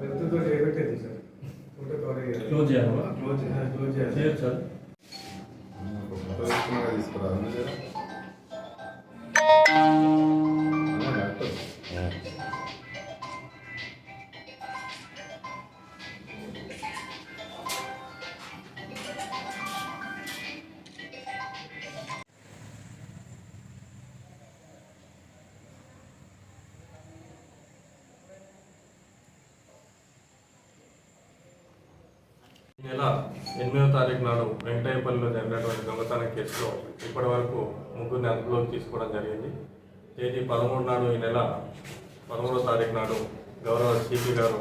వెళ్తుతో చేయబెట్టేది sir photo cover close చేయాలి close చేయాలి చేయొచ్చు సార్. తీసుకురా ఈ నెల 8వ తారీఖు నాడు వెంకటయ్యపల్లిలో జరిగినటువంటి దొంగతనం కేసులో ఇప్పటి వరకు ముగ్గురిని అదుపులోకి తీసుకోవడం జరిగింది. తేదీ 13 నాడు ఈ నెల 13వ తారీఖు నాడు గౌరవ సిపి గారు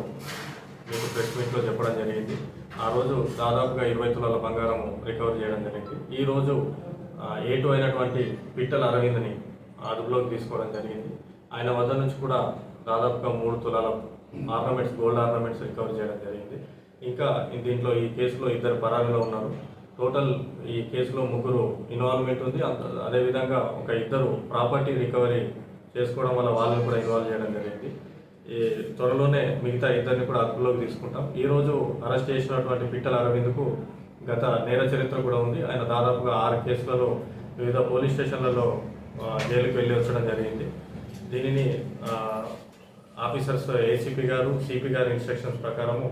మీకు ప్రెస్ మీట్లో చెప్పడం జరిగింది. ఆ రోజు దాదాపుగా 20 తులాల బంగారం రికవర్ చేయడం జరిగింది. ఈరోజు ఏటు అయినటువంటి పిట్టల అరవింద్ని అదుపులోకి తీసుకోవడం జరిగింది. ఆయన వద్ద నుంచి కూడా దాదాపుగా 3 తులాల ఆర్నమెంట్స్, గోల్డ్ ఆర్నమెంట్స్ రికవర్ చేయడం జరిగింది. ఇంకా దీంట్లో ఈ కేసులో 2 పరారీలో ఉన్నారు. టోటల్ ఈ కేసులో 3 ఇన్వాల్వ్మెంట్ ఉంది. అదేవిధంగా ఒక 2 ప్రాపర్టీ రికవరీ చేసుకోవడం వల్ల వాళ్ళని కూడా ఇన్వాల్వ్ చేయడం జరిగింది. ఈ త్వరలోనే మిగతా 2ని కూడా అదుపులోకి తీసుకుంటాం. ఈరోజు అరెస్ట్ చేసినటువంటి పిట్టల అరవింద్కు గత నేర చరిత్ర కూడా ఉంది. ఆయన దాదాపుగా 6 కేసులలో వివిధ పోలీస్ స్టేషన్లలో జైలుకి వెళ్ళి వచ్చడం జరిగింది. దీనిని ఆఫీసర్స్ ఏసీపీ గారు, సిపి గారి ఇన్స్ట్రక్షన్స్ ప్రకారము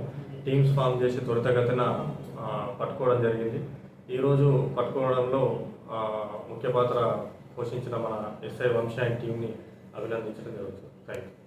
టీమ్స్ ఫామ్ చేసి త్వరితగతిన పట్టుకోవడం జరిగింది. ఈరోజు పట్టుకోవడంలో ముఖ్య పాత్ర పోషించిన మన ఎస్ఐ వంశీ అండ్ టీంని అభినందించడం జరుగుతుంది. Thank you.